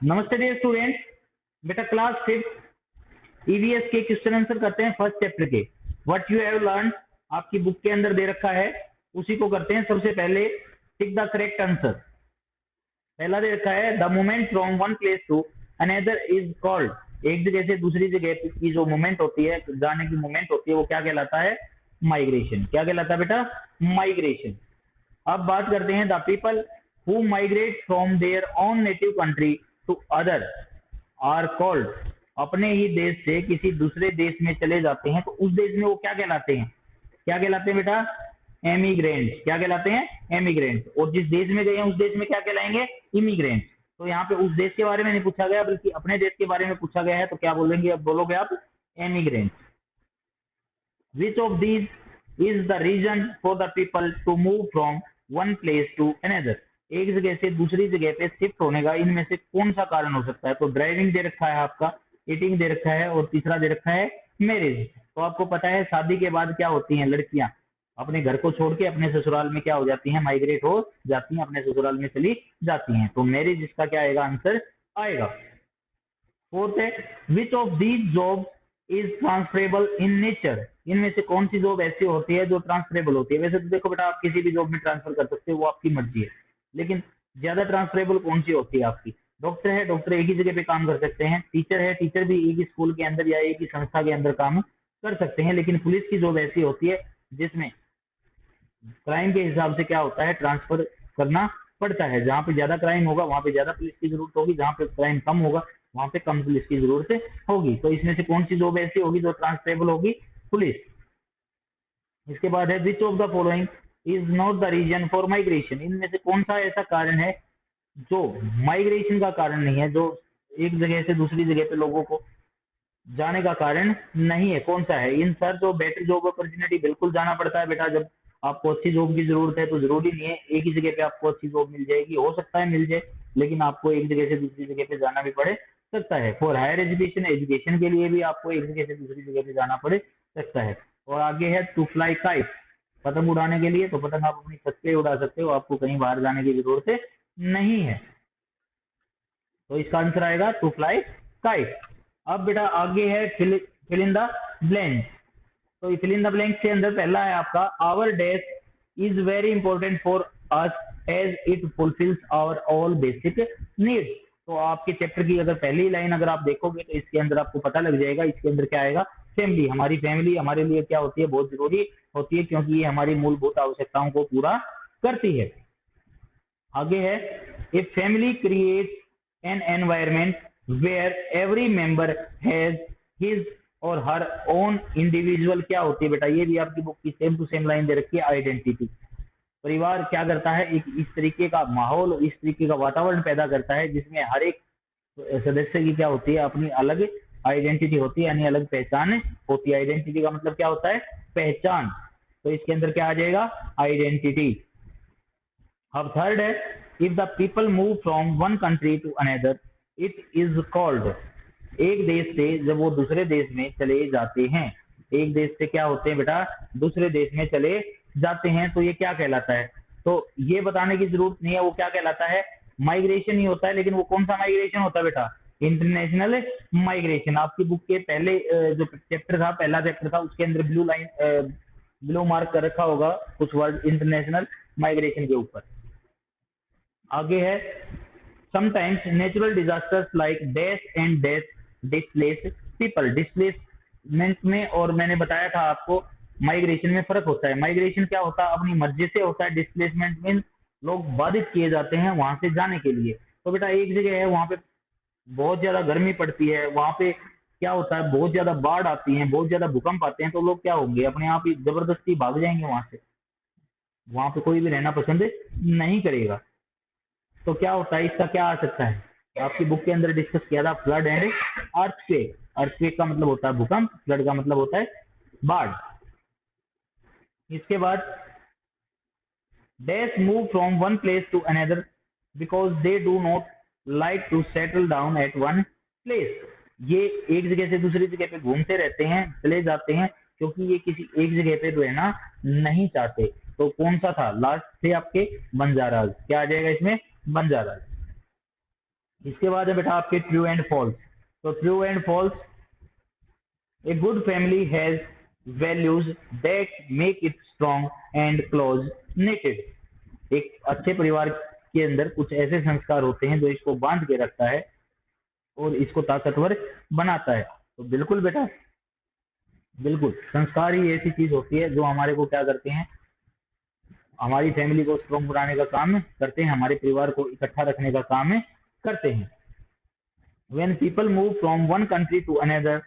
नमस्ते dear students. बेटा class 5 EVS के क्वेश्चन आंसर करते हैं फर्स्ट चैप्टर के। व्हाट यू हैव लर्न आपकी बुक के अंदर दे रखा है, उसी को करते हैं। सबसे पहले टिक द करेक्ट आंसर। पहला दे रखा है the movement from one place to another is called. एक जगह से दूसरी जगह की जो मूवमेंट होती है, जाने की मूवमेंट होती है, वो क्या कहलाता है? माइग्रेशन। क्या कहलाता है बेटा? माइग्रेशन। अब बात करते हैं the people who migrate from their own native country to other are called. अपने ही देश से किसी दूसरे देश में चले जाते हैं तो उस देश में वो क्या कहलाते हैं? क्या कहलाते हैं बेटा? एमिग्रेंट। क्या कहलाते हैं? एमिग्रेंट। और जिस देश में गए हैं उस देश में क्या कहलाएंगे? इमिग्रेंट। तो यहाँ पे उस देश के बारे में नहीं पूछा गया बल्कि अपने देश के बारे में पूछा गया है, तो क्या बोलेंगे? अब बोलोगे आप emigrant. Which of these is the reason for the people to move from one place to another? एक जगह से दूसरी जगह पे शिफ्ट होने का इनमें से कौन सा कारण हो सकता है? तो ड्राइविंग दे रखा है आपका, ईटिंग दे रखा है, और तीसरा दे रखा है मैरिज। तो आपको पता है शादी के बाद क्या होती हैं लड़कियां? अपने घर को छोड़ के अपने ससुराल में क्या हो जाती हैं? माइग्रेट हो जाती हैं, अपने ससुराल में चली जाती हैं। तो मैरिज इसका क्या आएगा? आंसर आएगा। फोर्थ है which of these job is transferable in nature. इनमें से कौन सी जॉब ऐसी होती है जो ट्रांसफरेबल होती है? वैसे तो देखो बेटा, आप किसी भी जॉब में ट्रांसफर कर सकते हो, वो आपकी मर्जी है, लेकिन ज्यादा ट्रांसफरेबल कौन सी होती है आपकी? डॉक्टर है, डॉक्टर एक ही जगह पे काम कर सकते हैं। टीचर है, टीचर भी एक ही स्कूल के अंदर या एक ही संस्था के अंदर काम कर सकते हैं। लेकिन पुलिस की जॉब ऐसी होती है जिसमें क्राइम के हिसाब से क्या होता है? ट्रांसफर करना पड़ता है। जहाँ पे ज्यादा क्राइम होगा वहां पे ज्यादा पुलिस की जरूरत होगी, जहाँ पे क्राइम कम होगा वहां पे कम पुलिस की जरूरत होगी। तो इसमें से कौन सी जॉब ऐसी होगी जो ट्रांसफरेबल होगी? पुलिस। इसके बाद है which of the following is not the reason for migration. इनमें से कौन सा ऐसा कारण है जो माइग्रेशन का कारण नहीं है, जो एक जगह से दूसरी जगह पे लोगों को जाने का कारण नहीं है? कौन सा है? इन search of better job opportunity. बिल्कुल जाना पड़ता है बेटा, जब आपको अच्छी जॉब की जरूरत है तो जरूरी नहीं है एक ही जगह पे आपको अच्छी जॉब मिल जाएगी। हो सकता है मिल जाए, लेकिन आपको एक जगह से दूसरी जगह पे जाना भी पड़े सकता है। फॉर हायर एजुकेशन, एजुकेशन के लिए भी आपको एक जगह से दूसरी जगह पे जाना पड़े सकता है। और आगे है टू फ्लाई काइट। पतंग उड़ाने के लिए तो पतंग आप अपनी छत पे उड़ा सकते हो, आपको कहीं बाहर जाने की जरूरत नहीं है। तो इसका आंसर आएगा टू फ्लाई काइट। अब बेटा आगे है फिल इन द ब्लैंक। तो फिल इन द ब्लैंक के अंदर पहला है आपका our dash is very important for us as it fulfils our all basic needs. तो आपके चैप्टर की अगर पहली लाइन अगर आप देखोगे तो इसके अंदर आपको पता लग जाएगा, इसके अंदर क्या आएगा? फैमिली। हमारी फैमिली हमारे लिए क्या होती है? बहुत जरूरी होती है, क्योंकि ये हमारी मूलभूत आवश्यकताओं को पूरा करती है। आगे है a family creates an environment where every member has his or her own individual. क्या होती है बेटा? ये भी आपकी बुक की सेम टू सेम लाइन दे रखी है, आइडेंटिटी। परिवार क्या करता है? एक इस तरीके का माहौल, इस तरीके का वातावरण पैदा करता है जिसमें हर एक सदस्य की क्या होती है? अपनी अलग आइडेंटिटी होती है, यानी अलग पहचान होती है। आइडेंटिटी का मतलब क्या होता है? पहचान। तो इसके अंदर क्या आ जाएगा? आइडेंटिटी। अब थर्ड है if the people move from one country to another it is called. एक देश से जब वो दूसरे देश में चले जाते हैं, एक देश से क्या होते हैं बेटा? दूसरे देश में चले जाते हैं, तो ये क्या कहलाता है? तो ये बताने की जरूरत नहीं है वो क्या कहलाता है। माइग्रेशन ही होता है। लेकिन वो कौन सा माइग्रेशन होता है बेटा? International migration. आपकी बुक के पहले जो चैप्टर था, पहला चैप्टर था, उसके अंदर ब्लू मार्क कर रखा होगा कुछ वर्ड इंटरनेशनल माइग्रेशन के ऊपर। आगे है sometimes natural disasters like dash and dash displace people. Displacement में और मैंने बताया था आपको माइग्रेशन में फर्क होता है। माइग्रेशन क्या होता है? अपनी मर्जी से होता है। डिस्प्लेसमेंट में लोग बाधित किए जाते हैं वहां से जाने के लिए। तो बेटा एक जगह है, वहां पे बहुत ज्यादा गर्मी पड़ती है, वहां पे क्या होता है? बहुत ज्यादा बाढ़ आती है, बहुत ज्यादा भूकंप आते हैं, तो लोग क्या होंगे? अपने आप ही जबरदस्ती भाग जाएंगे वहां से। वहां पे कोई भी रहना पसंद नहीं करेगा। तो क्या होता है? इसका क्या आ सकता है? आपकी बुक के अंदर डिस्कस किया था फ्लड एंड अर्थक्वेक। अर्थक्वेक का मतलब होता है भूकंप, फ्लड का मतलब होता है बाढ़। इसके बाद dash move from one place to another because they do not like to settle down at one place. ये एक जगह से दूसरी जगह पे घूमते रहते हैं, चले जाते हैं, क्योंकि ये किसी एक जगह पे रहना नहीं चाहते। तो कौन सा था लास्ट से आपके? बंजाराज। क्या आ जाएगा इसमें? बंजाराज। इसके बाद है बेटा आपके ट्रू एंड फॉल्स। तो true and false, a good family has values that make it strong and close knitted. एक अच्छे परिवार के अंदर कुछ ऐसे संस्कार होते हैं जो इसको बांध के रखता है और इसको ताकतवर बनाता है। तो बिल्कुल बेटा, बिल्कुल संस्कार ही ऐसी चीज होती है जो हमारे को क्या करते हैं, हमारी फैमिली को स्ट्रॉन्ग बनाने का काम करते हैं, हमारे परिवार को इकट्ठा रखने का काम करते हैं। When people move from one country to another,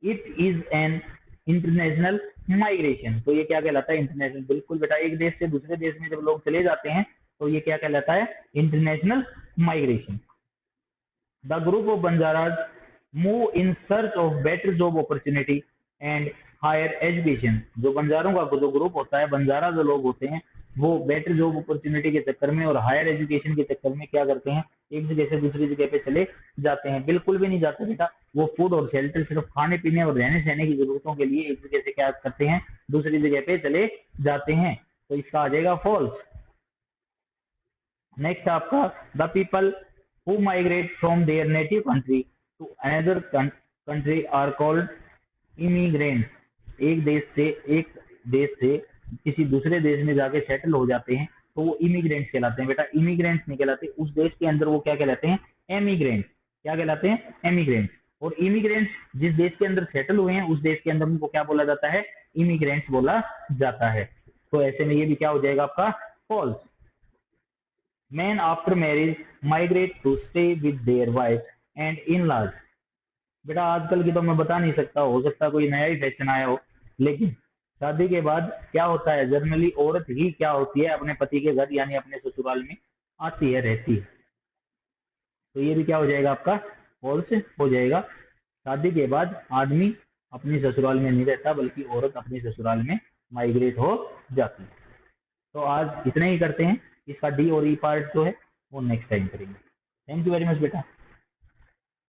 it is an international migration। तो ये क्या कहलाता है, इंटरनेशनल। बिल्कुल बेटा, एक देश से दूसरे देश में जब लोग चले जाते हैं तो ये क्या कहलाता है, international migration. The group of Banjaras move in search of better job opportunity and higher education. जो बंजारों का जो ग्रुप होता है, बंजारा जो लोग होते हैं, वो बेटर जॉब अपॉर्चुनिटी के चक्कर में और हायर एजुकेशन के चक्कर में क्या करते हैं, एक जगह से दूसरी जगह पे चले जाते हैं। बिल्कुल भी नहीं जाते बेटा, वो फूड और शेल्टर, सिर्फ खाने पीने और रहने सहने की जरूरतों के लिए एक जगह से क्या करते हैं, दूसरी जगह पे चले जाते हैं। तो इसका आ जाएगा फॉल्स। नेक्स्ट आपका, the people who migrate from their native country to another country are called immigrants. एक देश से किसी दूसरे देश में जाके सेटल हो जाते हैं तो वो इमिग्रेंट्स कहलाते हैं बेटा, इमिग्रेंट्स नहीं कहलाते। उस देश के अंदर वो क्या कहलाते हैं, एमिग्रेंट्स। क्या कहलाते हैं, एमिग्रेंट्स। और इमिग्रेंट्स जिस देश के अंदर सेटल हुए हैं उस देश के अंदर उनको क्या बोला जाता है, इमिग्रेंट्स बोला जाता है। तो ऐसे में ये भी क्या हो जाएगा आपका, false. Men after marriage migrate to stay with their wives and in-laws। बेटा आजकल की तो मैं बता नहीं सकता, हो सकता कोई नया ही फैशन आया हो, लेकिन शादी के बाद क्या होता है, जनरली औरत ही क्या होती है, अपने पति के घर यानी अपने ससुराल में आती है, रहती है। तो ये भी क्या हो जाएगा आपका, फॉल्स हो जाएगा। शादी के बाद आदमी अपनी ससुराल में नहीं रहता, बल्कि औरत अपने ससुराल में माइग्रेट हो जाती है। तो आज इतना ही करते हैं, इसका डी और ई पार्ट जो है वो नेक्स्ट टाइम करेंगे। थैंक यू वेरी मच बेटा।